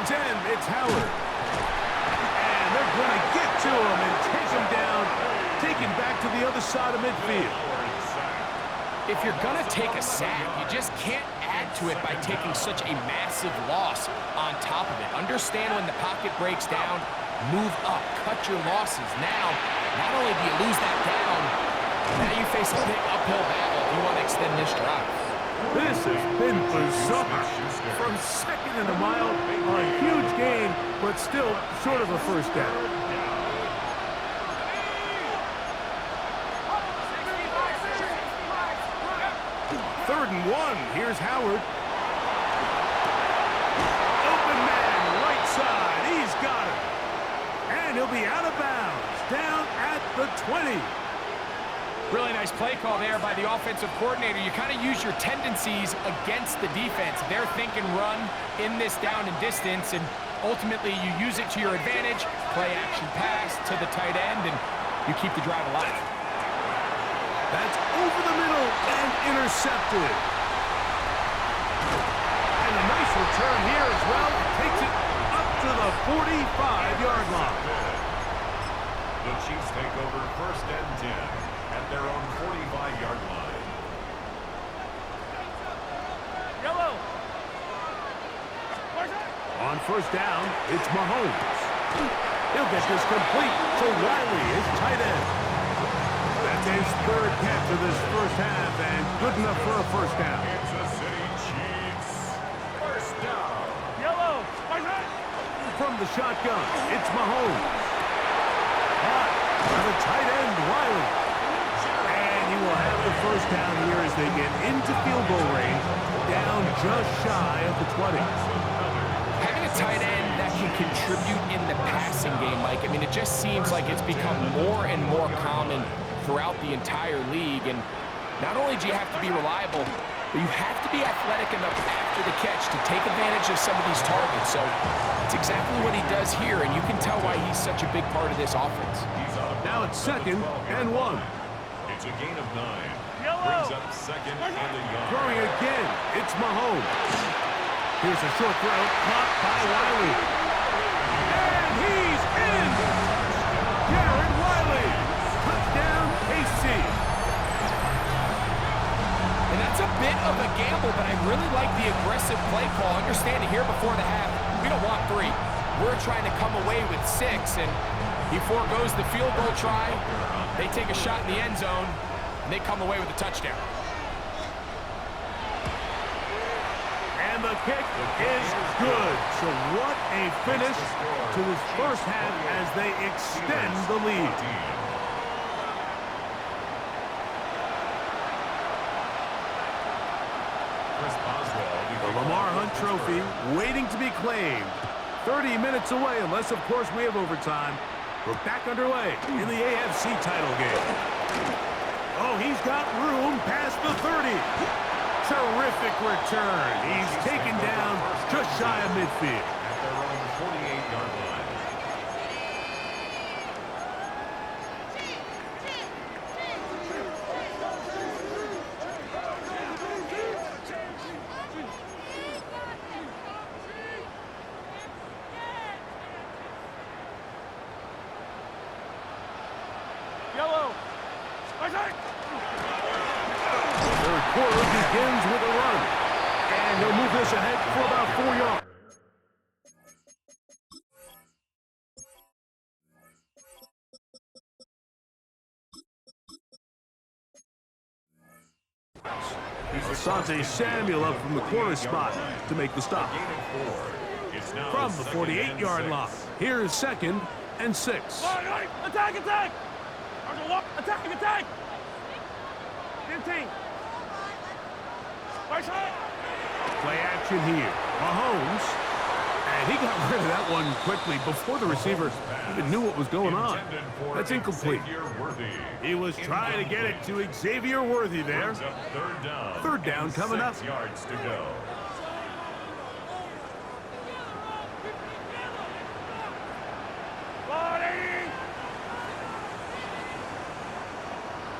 Third end, it's Howard. And they're going to get to him and take him down, taken back to the other side of midfield. If you're going to take a sack, you just can't add to it by taking such a massive loss on top of it. Understand when the pocket breaks down, move up, cut your losses. Now, not only do you lose that down, now you face a big uphill battle if you want to extend this drive. This has been bizarre. From second and a mile, a huge gain, but still short of a first down. Third and 1. Here's Howard. Open man, right side. He's got it. And he'll be out of bounds, down at the 20. Really nice play call there by the offensive coordinator. You kind of use your tendencies against the defense. They're thinking run in this down and distance, and ultimately you use it to your advantage. Play action pass to the tight end, and you keep the drive alive. That's over the middle and intercepted. And a nice return here as well. Takes it up to the 45-yard line. The Chiefs take over first and 10 at their own 45-yard line. Yellow. On first down, it's Mahomes. He'll get this complete to Riley, his tight end. That's his third catch of this first half, and good enough for a first down. Kansas City Chiefs, first down. Yellow. From the shotgun, it's Mahomes. Hot by the tight end, Riley. And he will have the first down here as they get into field goal range, down just shy of the 20. Having a tight end that can contribute in the passing game, Mike, I mean, it just seems like it's become more and more common throughout the entire league. And not only do you have to be reliable, but you have to be athletic enough after the catch to take advantage of some of these targets. So it's exactly what he does here, and you can tell why he's such a big part of this offense. Now it's second and 1. It's a gain of 9. Brings up second and a yard. Throwing again, it's Mahomes. Here's a short throw, caught by Riley. And he's in! Jared Riley! Touchdown, KC! And that's a bit of a gamble, but I really like the aggressive play call. Understanding here before the half, we don't want 3. We're trying to come away with 6, and he forgoes the field goal try. They take a shot in the end zone, and they come away with a touchdown. And the kick is good. So what a finish to this first half as they extend the lead. The Lamar Hunt Trophy waiting to be claimed. 30 minutes away, unless, of course, we have overtime. We're back underway in the AFC title game. Oh, he's got room past the 30. Terrific return. He's taken down just shy of midfield. At their own 48-yard line. Yellow. Third quarter begins with a run. And he'll move this ahead for about 4 yards. Asante Samuel up from the corner spot to make the stop. From the 48-yard line, here's second and 6. Attack, attack! Attack, attack! 15. Play action here. Mahomes. And he got rid of that one quickly before the receiver even knew what was going on. That's incomplete. He was trying to get it to Xavier Worthy there. Third down coming up. 6 yards to go.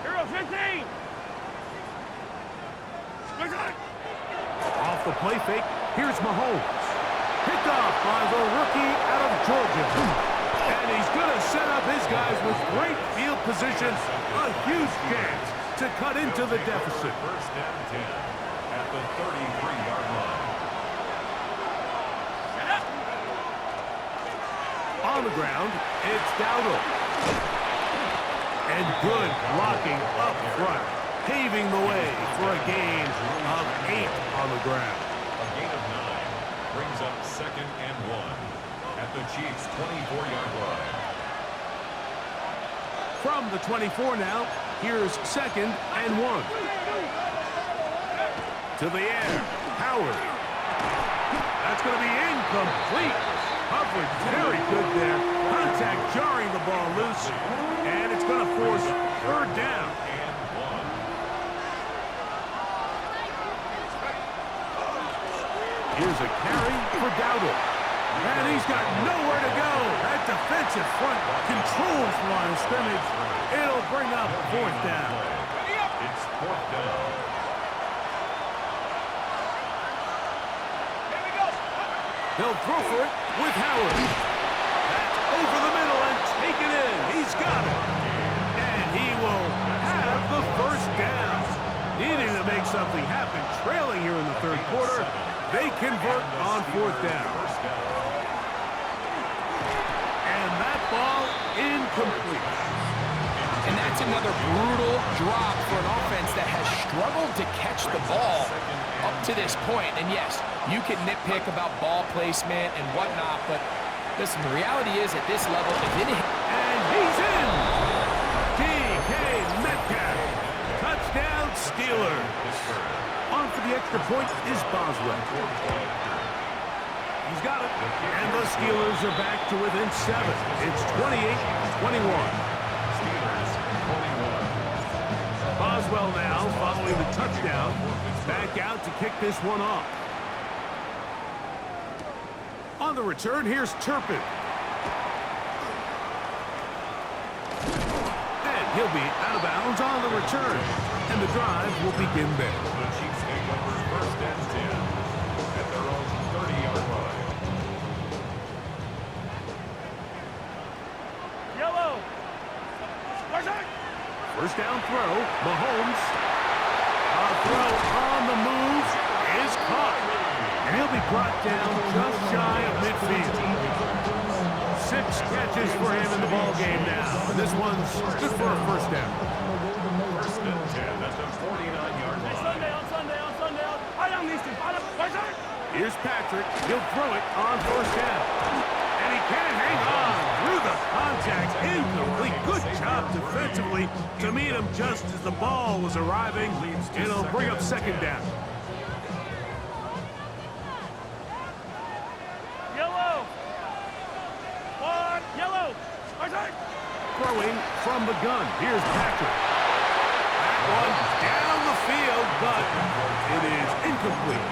Hero 15. Off the play fake, here's Mahomes. Picked off by the Georgia. And he's going to set up his guys with great field position. A huge chance to cut into the deficit. First and 10 at the 33-yard line. On the ground, it's Dowdle. And good blocking up front, paving the way for a gain of 8 on the ground. A gain of 9 brings up second and 1 at the Chiefs' 24-yard line. From the 24 now, here's second and 1. To the air, Howard. That's going to be incomplete. Coverage very good there. Contact jarring the ball loose. And it's going to force third down. And 1. Here's a carry for Dowdle. And he's got nowhere to go. That defensive front controls the line of scrimmage. It'll bring up fourth down. It's fourth down. He'll throw for it with Howard. That's over the middle and taken in. He's got it. And he will have the first down. Needing to make something happen, trailing here in the third quarter. They convert on fourth down. And that ball incomplete. And that's another brutal drop for an offense that has struggled to catch the ball up to this point. And yes, you can nitpick about ball placement and whatnot, but listen, the reality is at this level, if it hit... And he's in! DK Metcalf. Touchdown, Steelers. On for the extra point is Boswell. He's got it. And the Steelers are back to within 7. It's 28-21. Steelers 21. Boswell now following the touchdown. Back out to kick this one off. On the return, here's Turpin. And he'll be out of bounds on the return. And the drive will begin there. The Chiefs take over first and 10 at their own 30-yard line. Yellow. First down throw, Mahomes. A throw on the move is caught. And he'll be brought down just shy of midfield. 6 catches for him in the ball game now. And this one's good for a first down. First and 10 at the 49-yard line. Sunday. I don't need to. Here's Patrick. He'll throw it on first down. And he can't hang on through the contact. Incomplete. Good job defensively to meet him just as the ball was arriving. It'll bring up second down. Yellow. Yellow. Throwing from the gun. Here's Patrick. That one down the field, but it is incomplete.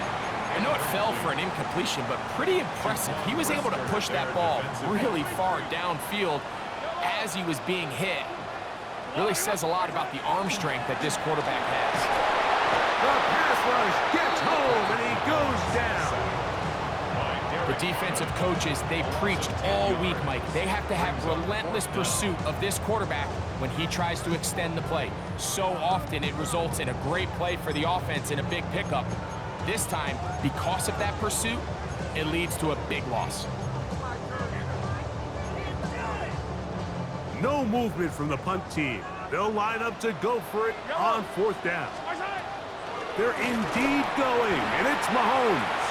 I know it fell for an incompletion, but pretty impressive. He was able to push that ball really far downfield as he was being hit. Really says a lot about the arm strength that this quarterback has. The pass rush gets home, and he goes down. The defensive coaches, they preached all week, Mike. They have to have relentless pursuit of this quarterback when he tries to extend the play. So often it results in a great play for the offense and a big pickup. This time, because of that pursuit, it leads to a big loss. No movement from the punt team. They'll line up to go for it on fourth down. They're indeed going, and it's Mahomes.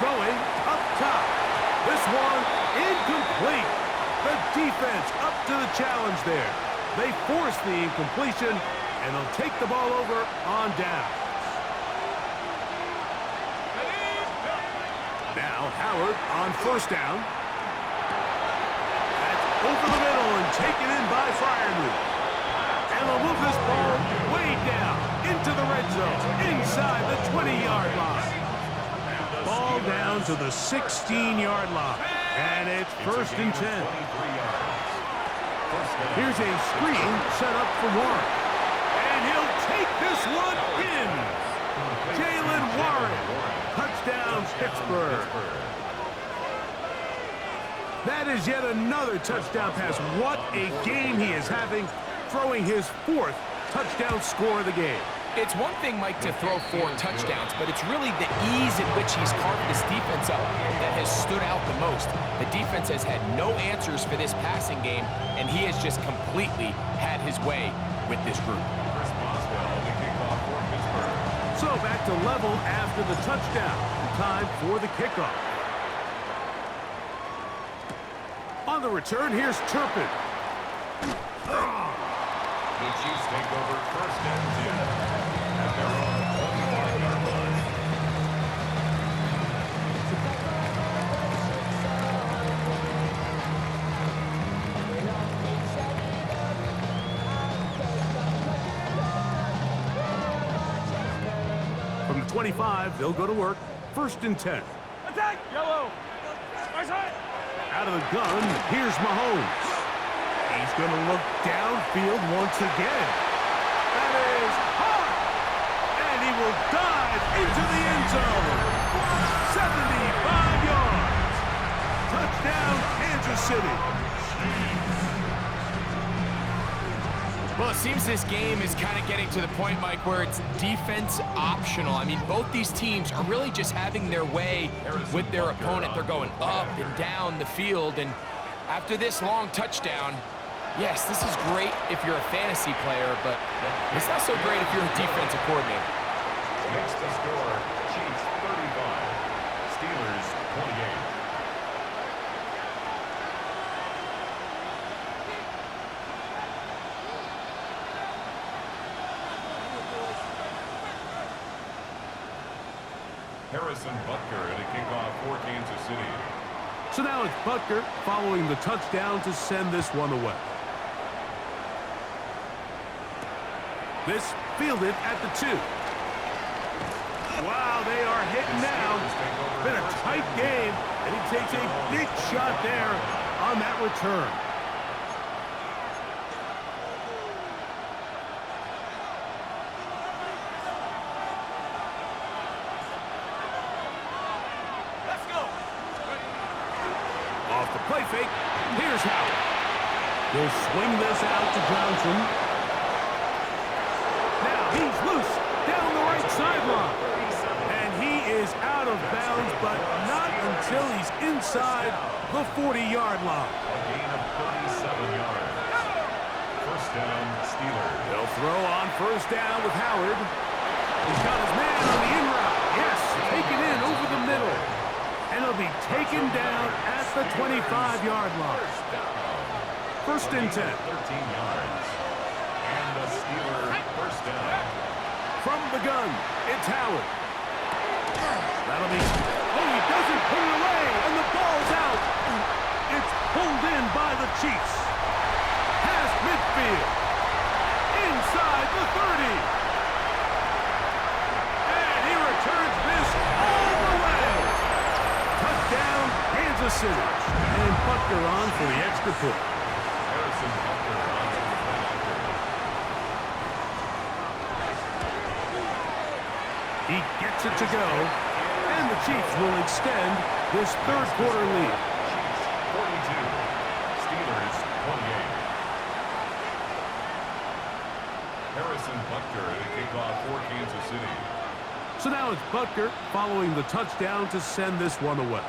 Going up top. This one incomplete. The defense up to the challenge there. They force the incompletion, and they'll take the ball over on down. Now Howard on first down. That's over the middle and taken in by Freiermuth. And they'll move this ball way down into the red zone, inside the 20-yard line. Ball down to the 16-yard line. And it's first and 10. Here's a screen set up for Warren. And he'll take this one in. Jaylen Warren. Touchdown, Pittsburgh. That is yet another touchdown pass. What a game he is having, throwing his 4th touchdown score of the game. It's one thing, Mike, to throw 4 touchdowns, but it's really the ease in which he's carved this defense up that has stood out the most. The defense has had no answers for this passing game, and he has just completely had his way with this group. Chris Boswell, the kickoff for Pittsburgh. So back to level after the touchdown. Time for the kickoff. On the return, here's Turpin. The Chiefs take over first and 10 at their own 25-yard line. From the 25, they'll go to work. First and 10. Attack! Yellow! Right side! Out of the gun, here's Mahomes. He's going to look downfield once again. That is hot! And he will dive into the end zone. 75 yards. Touchdown, Kansas City. Well, it seems this game is kind of getting to the point, Mike, where it's defense optional. I mean, both these teams are really just having their way with their opponent. They're going up and down the field, and after this long touchdown, yes, this is great if you're a fantasy player, but it's not so great if you're a defensive coordinator. Makes the score Chiefs 35, Steelers 28. Harrison Butker at a kickoff for Kansas City. So now it's Butker following the touchdown to send this one away. This fielded at the 2. Wow, they are hitting now. Been a tight game, and he takes a big shot there on that return. Off the play fake, here's Howard. He'll swing this out to Johnson. Now he's loose down the right sideline. And he is out of bounds, but not until he's inside the 40-yard line. A gain of 37 yards. First down, Steelers. They'll throw on first down with Howard. He's got his man on the in route. Yes, taken in over the middle. And he'll be taken down at the 25-yard line. First and 10. 13 yards. And the Steelers first down. From the gun, it's Howard. That'll be... Oh, he doesn't put it away, and the ball's out. It's pulled in by the Chiefs. Past midfield. Inside the 30. And he returns this all the way. Touchdown, Kansas City. And Butker on for the extra point. Harrison Butker on to the play after. He gets it to go, and the Chiefs will extend this third quarter lead. Chiefs 42, Steelers 28. Harrison Butker at a kickoff for Kansas City. So now it's Butker following the touchdown to send this one away.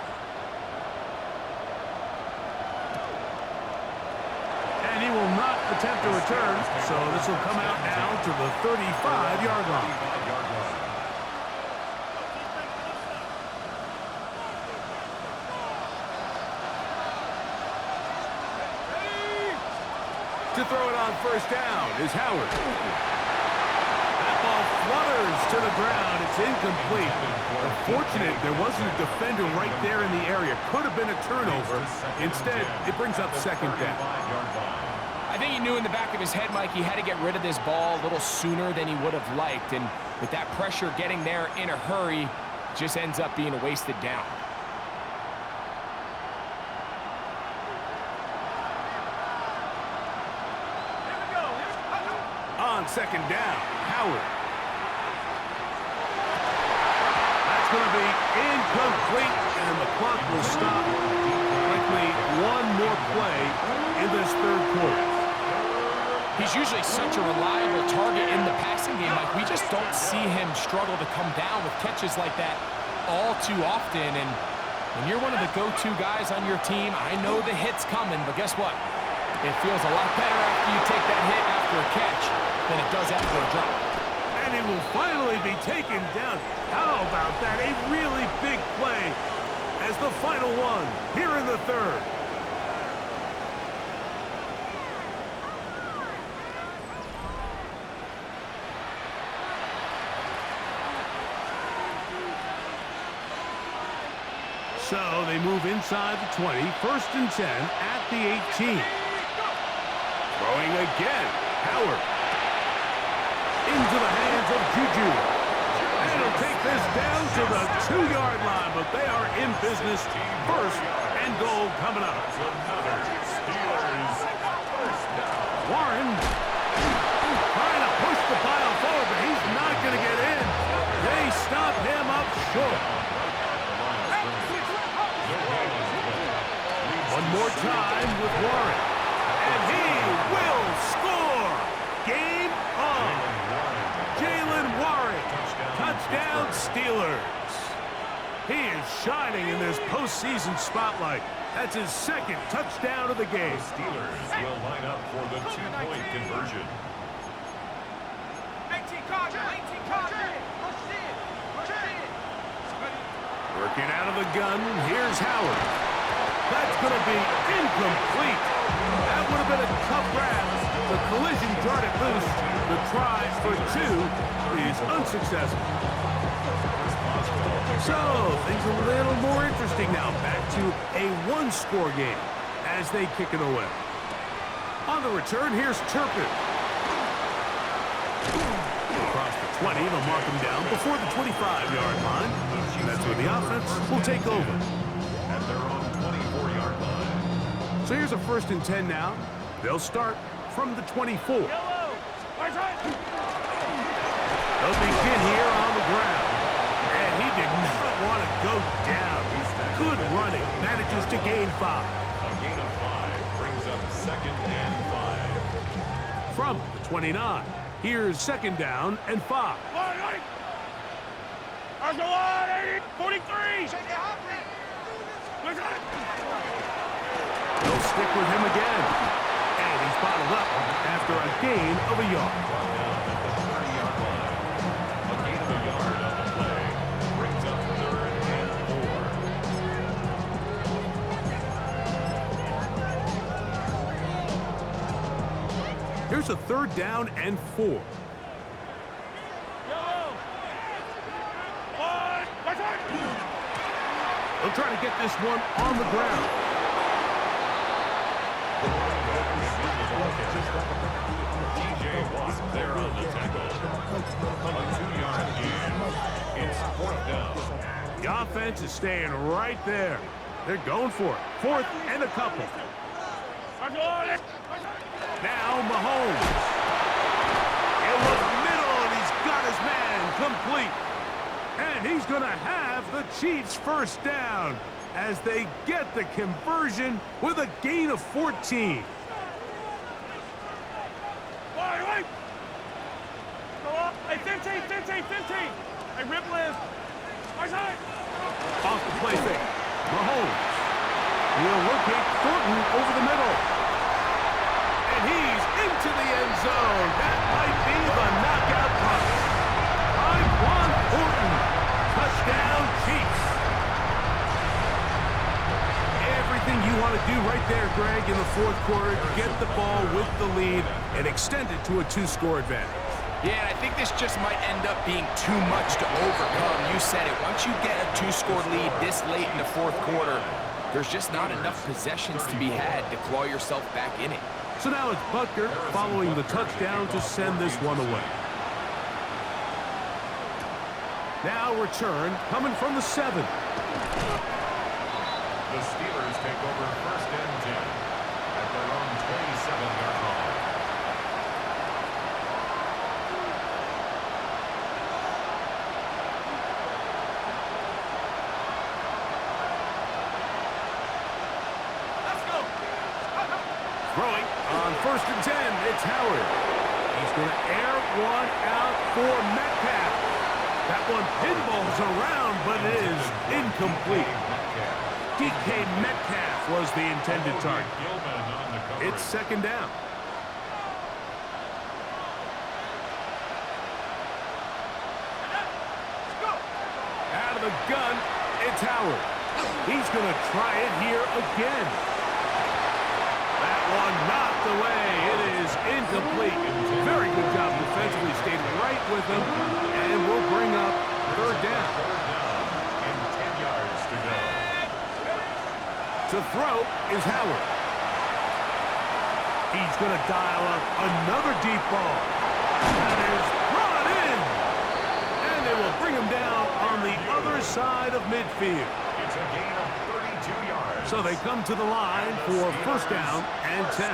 And he will not attempt a return, so this will come out now to the 35-yard line. 35-yard line. To throw it on first down is Howard. That ball flutters to the ground. It's incomplete. Unfortunate there wasn't a defender right there in the area. Could have been a turnover. Instead, it brings up second down. 35-yard line. I think he knew in the back of his head, Mike, he had to get rid of this ball a little sooner than he would have liked. And with that pressure getting there in a hurry, just ends up being a wasted down. On second down, Howard. That's going to be incomplete, and the clock will stop. Likely usually such a reliable target in the passing game. Like, we just don't see him struggle to come down with catches like that all too often. And when you're one of the go-to guys on your team, I know the hit's coming, but guess what? It feels a lot better after you take that hit after a catch than it does after a drop. And he will finally be taken down. How about that? A really big play as the final one here in the third. So they move inside the 20, 1st and 10 at the 18. Throwing again, Howard. Into the hands of Juju. And he'll take this down to the 2-yard line, but they are in business. 1st and goal coming up. Warren trying to push the pile forward, but he's not going to get in. They stop him up short. One more time with Warren. And he will score. Game on. Jaylen Warren. Touchdown Steelers. He is shining in this postseason spotlight. That's his 2nd touchdown of the game. The Steelers will line up for the 2-point conversion. 18 Carter. Working out of the gun. Here's Howard. That's going to be incomplete. That would have been a tough grab. The collision jarred it loose. The try for 2 is unsuccessful. So, things a little more interesting now. Back to a 1-score game as they kick it away. On the return, here's Turpin. Across the 20, they'll mark him down before the 25-yard line. And that's where the offense will take over. At their own 24-yard line. So here's a 1st and 10 now. They'll start from the 24. Yellow. Right. They'll begin here on the ground. And he did not want to go down. Good running. Manages to gain 5. A gain of 5 brings up 2nd and 5. From the 29. Here's 2nd down and 5. Right. There's the line. 43. They'll stick with him again. And he's bottled up after a gain of a yard. At the 30-yard line. A gain of a yard on the play brings up 3rd and 4. Here's a 3rd down and 4. Yellow. They'll try to get this one on the ground. TJ Watt there on the tackle. A 2-yard gain. It's 4th down. The offense is staying right there. They're going for it. 4th and a couple. Now Mahomes. It was middle, and he's got his man complete. And he's going to have the Chiefs 1st down as they get the conversion with a gain of 14. Hey, 15. Hey, rip live. Off the play fake. Mahomes will locate Thornton over the middle. And he's into the end zone. That might be the knockout punch. Tyquan Thornton. Touchdown, Chiefs. Everything you want to do right there, Greg, in the 4th quarter. Get the ball with the lead and extend it to a 2-score advantage. Yeah, and I think this just might end up being too much to overcome. You said it. Once you get a 2-score lead this late in the 4th quarter, there's just not enough possessions to be had to claw yourself back in it. So now it's Butker following the touchdown to send this one away. Now return coming from the 7. The Steelers take over 1st and 10 at their own 27-yard line. Throwing. On 1st and 10, it's Howard. He's going to air one out for Metcalf. That one pinballs around, but it is incomplete. DK Metcalf was the intended target. It's 2nd down. Out of the gun, it's Howard. He's going to try it here again. That one knocked away. It is incomplete. Very good job defensively. Stayed right with him, and we'll bring up 3rd down. And 10 yards to go. To throw is Howard. He's going to dial up another deep ball. That is brought in. And they will bring him down on the other side of midfield. It's a gain of 32 yards. So they come to the line for 1st down and 10.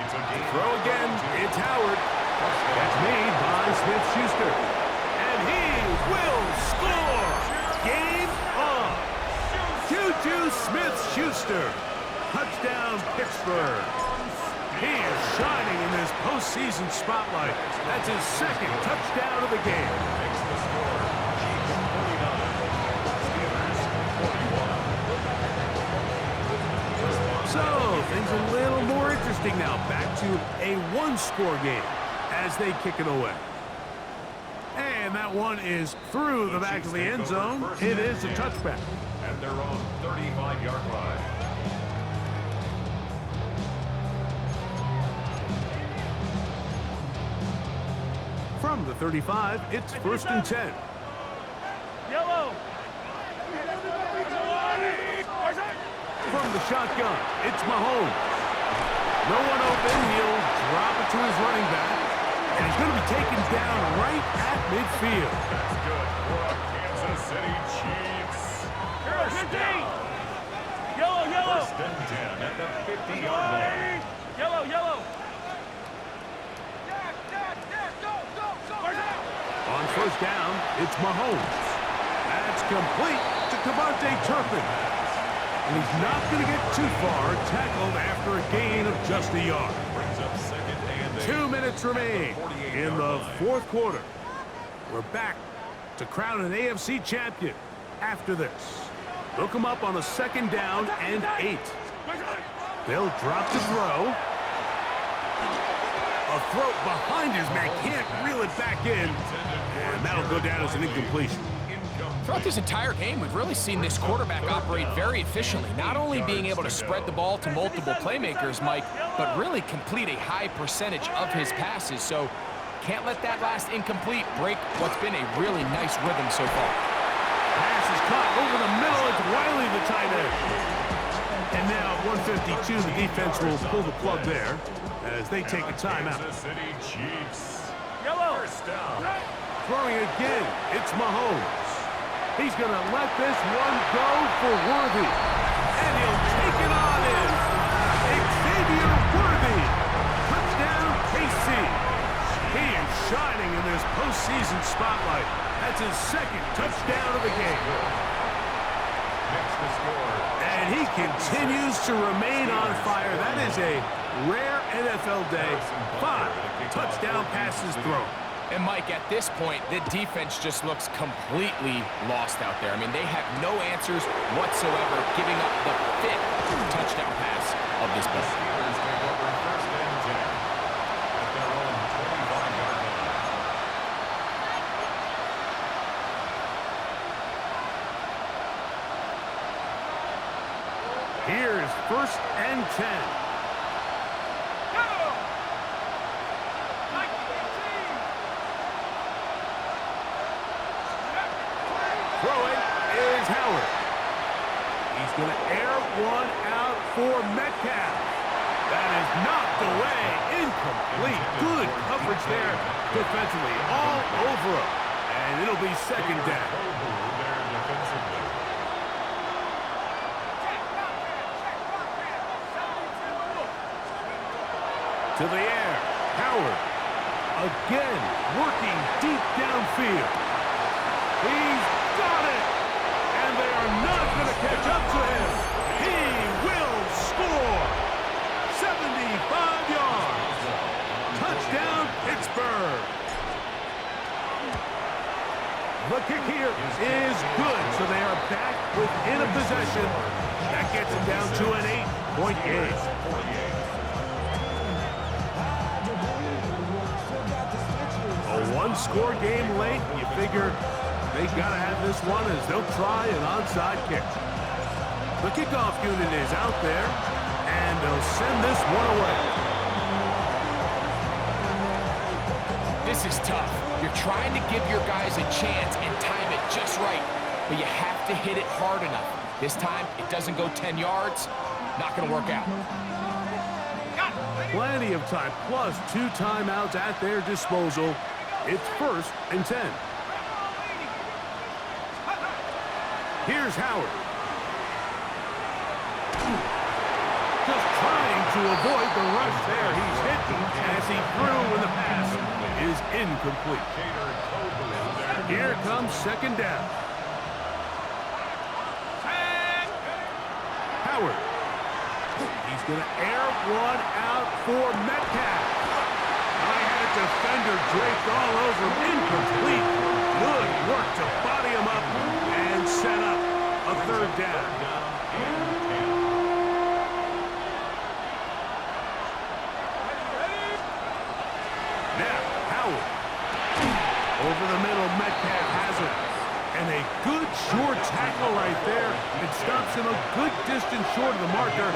It's a gain. Throw again, it's Howard. That's made by Smith-Schuster. And he will score. Game on. Juju Smith-Schuster. Touchdown, Pittsburgh. He is shining in this postseason spotlight. That's his 2nd touchdown of the game. Makes the score. Chiefs 49. Steelers 41. So, things a little more interesting now. Back to a one-score game as they kick it away. And that one is through the back of the end zone. It is a touchback. At their own 35-yard line. From the 35, it's 1st and 10. Yellow. From the shotgun, it's Mahomes. No one open. He'll drop it to his running back. And he's going to be taken down right at midfield. That's good for the Kansas City Chiefs. First down. Yellow, yellow. 1st and 10 at the 50-yard line. Yellow, yellow. On 1st down, it's Mahomes. That's complete to Kevontae Turpin. And he's not going to get too far, tackled after a gain of just a yard. Brings up 2nd and 8. 2 minutes remain in the 4th quarter. We're back to crown an AFC champion after this. They'll come up on a 2nd down and 8. They'll drop to throw. A throw behind his man, can't reel it back in. And that'll go down as an incompletion. Throughout this entire game, we've really seen this quarterback operate very efficiently, not only being able to spread the ball to multiple playmakers, Mike, but really complete a high percentage of his passes. So can't let that last incomplete break what's been a really nice rhythm so far. Pass is caught over the middle. It's Wiley, the tight end. And now at 152, the defense will pull the plug there as they take a timeout. Kansas City Chiefs. Yellow. 1st down. Throwing again, it's Mahomes. He's going to let this one go for Worthy. And he'll take it on in. Xavier Worthy. Touchdown, KC. He is shining in this postseason spotlight. That's his 2nd touchdown of the game. Makes the score. And he continues to remain on fire. That is a rare NFL day. 5 touchdown passes thrown. And Mike, at this point, the defense just looks completely lost out there. I mean, they have no answers whatsoever, giving up the 5th touchdown pass of this play. Steelers take over 1st and 10 at their own 25-yard line. Here's 1st and 10. Throwing is Howard. He's going to air one out for Metcalf. That is knocked away. Incomplete. Good coverage there defensively. All over him. And it'll be 2nd down. There defensively. To the air. Howard. Again, working deep downfield. He's got it. And they are not going to catch up to him. He will score. possession. That gets him down to an 8-point game. A one-score game late. You figure they got to have this one as they'll try an onside kick. The kickoff unit is out there, and they'll send this one away. This is tough. You're trying to give your guys a chance and time it just right, but you have to hit it hard enough. This time, it doesn't go 10 yards. Not going to work out. Plenty of time, plus 2 timeouts at their disposal. It's 1st and 10. Here's Howard. Just trying to avoid the rush there. He's hit as he threw when the pass is incomplete. Here comes 2nd down. Howard. He's going to air one out for Metcalf. I had a defender draped all over him. Incomplete. Good work to body him up and set up a 3rd down. Now, Howard. Over the middle, Metcalf has it. And a good short tackle right there. It stops him a good distance short of the marker.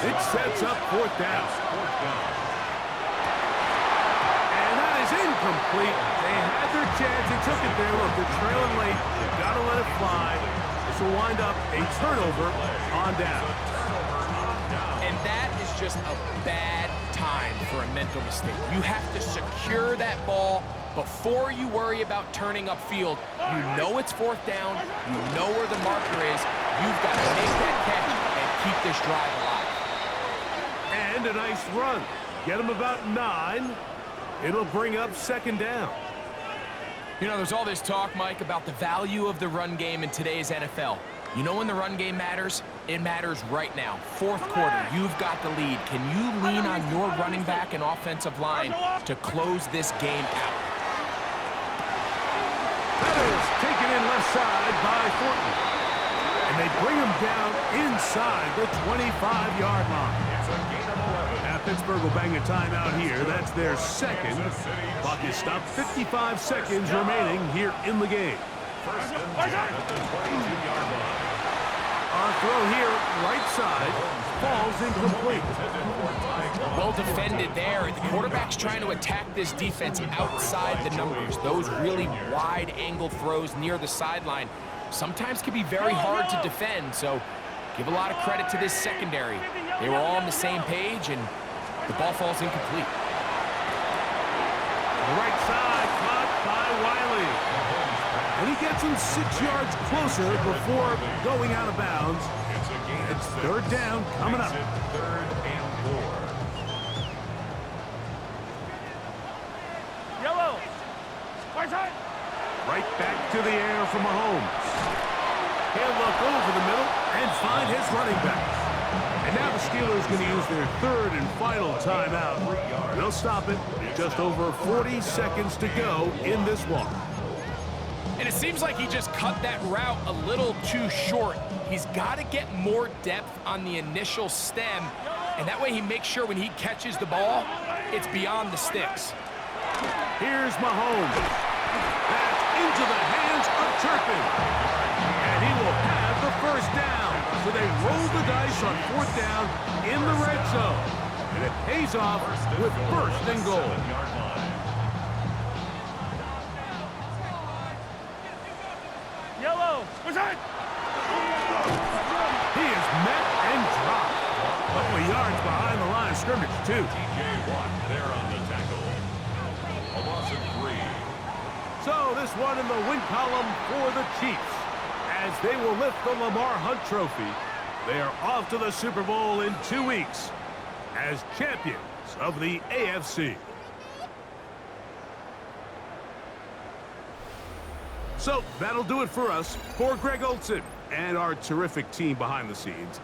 It sets up 4th down. And that is incomplete. They had their chance. They took it there. Look, they're trailing late. You've got to let it fly. This will wind up a turnover on down. And that is just a bad time for a mental mistake. You have to secure that ball before you worry about turning upfield. You know it's 4th down. You know where the marker is. You've got to make that catch and keep this drive alive. And a nice run. Get him about 9. It'll bring up 2nd down. You know, there's all this talk, Mike, about the value of the run game in today's NFL. You know when the run game matters? It matters right now. 4th quarter, you've got the lead. Can you lean on your running back and offensive line to close this game out? That is taken in left side by Thornton. And they bring him down inside the 25-yard line. Now Pittsburgh will bang a timeout here. That's their 2nd. Clock is stopped. 55 seconds remaining here in the game. Our throw here, right side, falls incomplete. Well defended there. The quarterback's trying to attack this defense outside the numbers. Those really wide-angle throws near the sideline sometimes can be very hard to defend, so give a lot of credit to this secondary. They were all on the same page, and the ball falls incomplete. Right side, caught by Wiley. And he gets him 6 yards closer before going out of bounds. It's 3rd down coming up. 3rd and 4. Yellow. Right side. Right back to the air from Mahomes. He'll look over the middle and find his running back. And now the Steelers going to use their 3rd and final timeout. They'll stop it. Just over 40 seconds to go in this one. And it seems like he just cut that route a little too short. He's got to get more depth on the initial stem, and that way he makes sure when he catches the ball, it's beyond the sticks. Here's Mahomes. That's into the hands of Turpin. And he will have the 1st down. So they roll the dice on 4th down in the red zone. And it pays off with 1st and goal. Yellow. Right side. He is met and dropped. A couple of yards behind the line of scrimmage, too. TJ Watt there on the tackle. A loss of 3. So this one in the win column for the Chiefs. As they will lift the Lamar Hunt Trophy, they are off to the Super Bowl in 2 weeks as champions of the AFC. So that'll do it for us. For Greg Olson and our terrific team behind the scenes,